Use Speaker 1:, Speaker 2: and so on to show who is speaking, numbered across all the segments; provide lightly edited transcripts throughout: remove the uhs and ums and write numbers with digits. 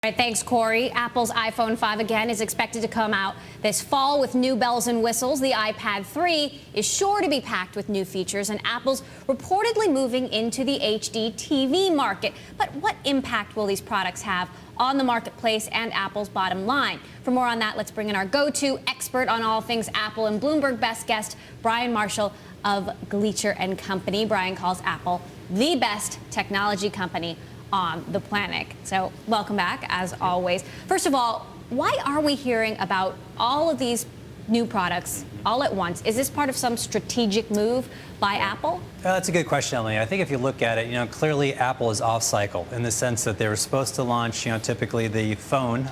Speaker 1: All right, thanks, Cory. Apple's iPhone 5 again is expected to come out this fall with new bells and whistles. The iPad 3 is sure to be packed with new features, and Apple's reportedly moving into the HD TV market. But what impact will these products have on the marketplace and Apple's bottom line? For more on that, let's bring in our go-to expert on all things Apple and Bloomberg Best guest, Brian Marshall of Gleacher Co. Brian calls Apple the best technology company on the planet. So welcome back, as always. First of all, why are we hearing about all of these new products all at once? Is this part of some strategic move by Apple?
Speaker 2: That's a good question, Emily. I think if you look at it, clearly Apple is off cycle in the sense that they were supposed to launch, typically the phone,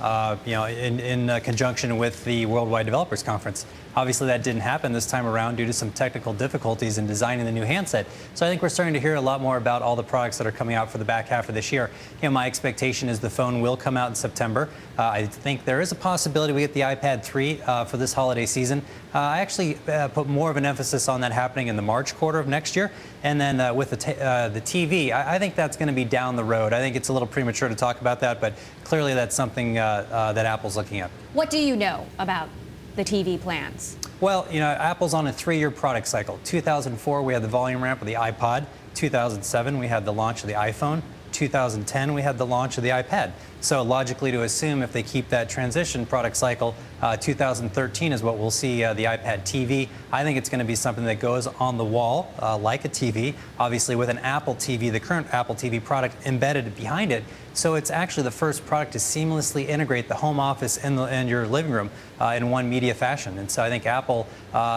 Speaker 2: in conjunction with the Worldwide Developers Conference. Obviously, that didn't happen this time around due to some technical difficulties in designing the new handset. So I think we're starting to hear a lot more about all the products that are coming out for the back half of this year. My expectation is the phone will come out in September. I think there is a possibility we get the iPad 3 for this holiday season. I actually put more of an emphasis on that happening in the March quarter of next year. And then with the TV, I think that's going to be down the road. I think it's a little premature to talk about that, but clearly that's something that Apple's looking at.
Speaker 1: What do you know about the TV plans?
Speaker 2: Well, Apple's on a 3-year product cycle. 2004, we had the volume ramp of the iPod. 2007, we had the launch of the iPhone. 2010, we had the launch of the iPad. So logically to assume if they keep that transition product cycle, 2013 is what we'll see the iPad TV. I think it's going to be something that goes on the wall like a TV, obviously with an Apple TV, the current Apple TV product embedded behind it. So it's actually the first product to seamlessly integrate the home office and your living room in one media fashion. And so I think Apple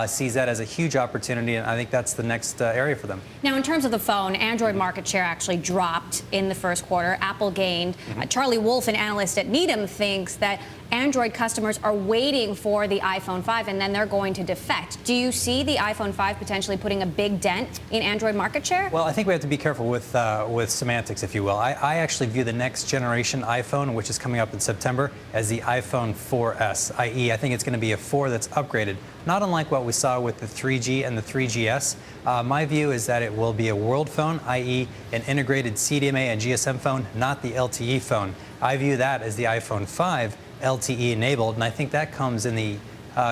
Speaker 2: sees that as a huge opportunity, and I think that's the next area for them.
Speaker 1: Now, in terms of the phone, Android market share actually dropped in the first quarter. Apple gained. Charlie Wolf, an analyst at Needham, thinks that Android customers are waiting for the iPhone 5 and then they're going to defect. Do you see the iPhone 5 potentially putting a big dent in Android market share? Well,
Speaker 2: I think we have to be careful with semantics, if you will. I actually view the next generation iPhone, which is coming up in September, as the iPhone 4S, i.e. I think it's going to be a 4 that's upgraded, not unlike what we saw with the 3G and the 3GS. My view is that it will be a world phone, i.e. an integrated CDMA and GSM phone, not the LTE phone. I view that as the iPhone 5 LTE enabled, and I think that comes in the,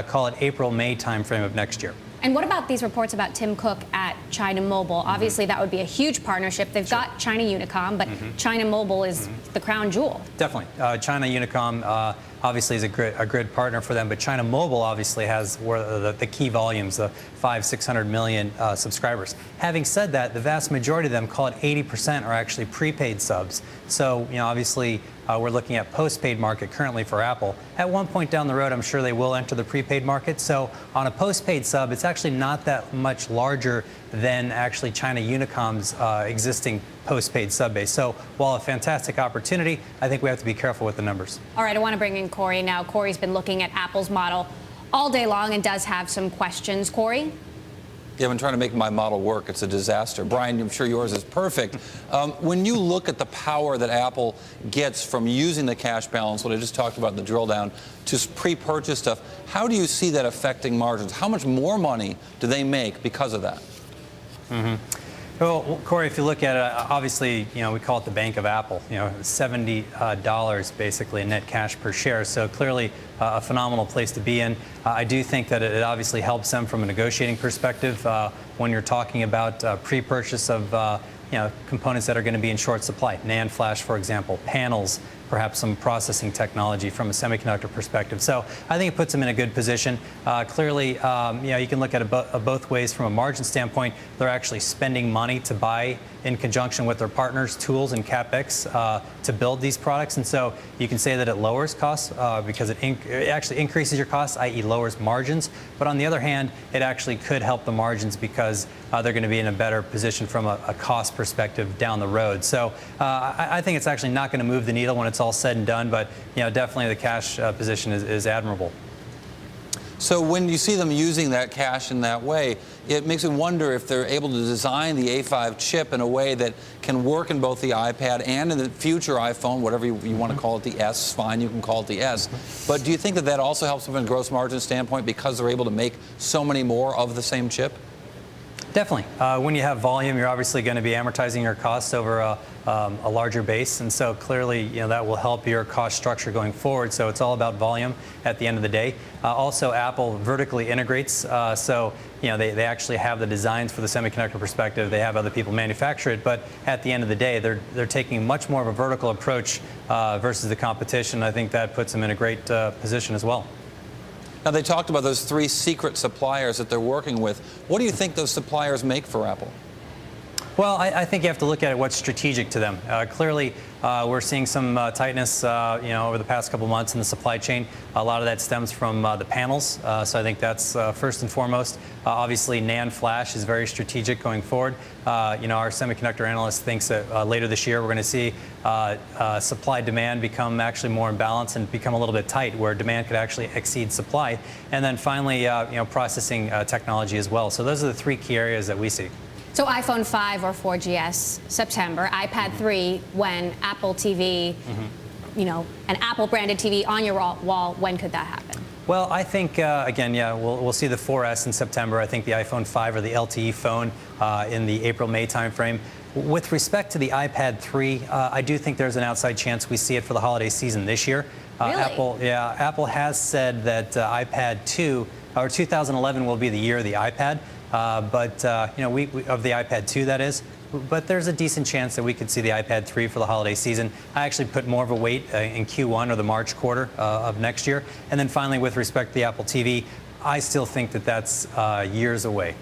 Speaker 2: call it April-May timeframe of next year.
Speaker 1: And what about these reports about Tim Cook at China Mobile? Obviously, that would be a huge partnership. They've got China Unicom, but China Mobile is the crown jewel.
Speaker 2: Definitely. China Unicom obviously is a good partner for them, but China Mobile obviously has the key volumes, the 500-600 million subscribers. Having said that, the vast majority of them, call it 80%, are actually prepaid subs. So, obviously, we're looking at postpaid market currently for Apple. At one point down the road, I'm sure they will enter the prepaid market. So on a postpaid sub, it's actually not that much larger than actually China Unicom's existing postpaid sub base. So while a fantastic opportunity, I think we have to be careful with the numbers.
Speaker 1: All right, I want to bring in Cory now. Cory's been looking at Apple's model all day long and does have some questions. Cory?
Speaker 3: Yeah, I've been trying to make my model work. It's a disaster. Brian, I'm sure yours is perfect. When you look at the power that Apple gets from using the cash balance, what I just talked about in the drill down, to pre-purchase stuff, how do you see that affecting margins? How much more money do they make because of that?
Speaker 2: Well, Cory, if you look at it, obviously, we call it the Bank of Apple, $70 basically in net cash per share. So clearly a phenomenal place to be in. I do think that it obviously helps them from a negotiating perspective when you're talking about pre-purchase of components that are going to be in short supply. NAND flash, for example, panels, perhaps some processing technology from a semiconductor perspective. So I think it puts them in a good position. Clearly, you can look at it both ways. From a margin standpoint, they're actually spending money to buy in conjunction with their partners tools and CapEx to build these products. And so you can say that it lowers costs because it actually increases your costs, i.e. lowers margins. But on the other hand, it actually could help the margins because they're going to be in a better position from a cost perspective down the road. So I think it's actually not going to move the needle when it's all said and done, but definitely the cash position is admirable.
Speaker 3: So when you see them using that cash in that way, it makes me wonder if they're able to design the A5 chip in a way that can work in both the iPad and in the future iPhone, whatever you want to call it, the S, fine, you can call it the S. But do you think that that also helps them from a gross margin standpoint because they're able to make so many more of the same chip?
Speaker 2: Definitely. When you have volume, you're obviously going to be amortizing your costs over a larger base, and so clearly, that will help your cost structure going forward. So it's all about volume at the end of the day. Also, Apple vertically integrates, so they actually have the designs for the semiconductor perspective. They have other people manufacture it, but at the end of the day, they're taking much more of a vertical approach versus the competition. I think that puts them in a great position as well.
Speaker 3: Now, they talked about those 3 secret suppliers that they're working with. What do you think those suppliers make for Apple?
Speaker 2: Well, I think you have to look at what's strategic to them. Clearly, we're seeing some tightness, over the past couple months in the supply chain. A lot of that stems from the panels, so I think that's first and foremost. Obviously, NAND flash is very strategic going forward. Our semiconductor analyst thinks that later this year we're going to see supply-demand become actually more imbalanced and become a little bit tight, where demand could actually exceed supply. And then finally, processing technology as well. So those are the 3 key areas that we see.
Speaker 1: So iPhone 5 or 4GS, September. iPad 3, when Apple TV, an Apple-branded TV on your wall, when could that happen?
Speaker 2: Well, I think, again, we'll see the 4S in September. I think the iPhone 5 or the LTE phone in the April-May timeframe. With respect to the iPad 3, I do think there's an outside chance we see it for the holiday season this year.
Speaker 1: Really?
Speaker 2: Apple has said that iPad 2, or 2011 will be the year of the iPad. Of the iPad 2, that is. But there's a decent chance that we could see the iPad 3 for the holiday season. I actually put more of a weight in Q1 or the March quarter of next year. And then finally, with respect to the Apple TV, I still think that that's years away.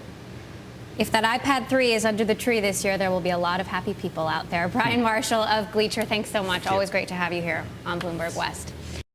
Speaker 1: If that iPad 3 is under the tree this year, there will be a lot of happy people out there. Brian Marshall of Gleacher, thanks so much. Always great to have you here on Bloomberg West.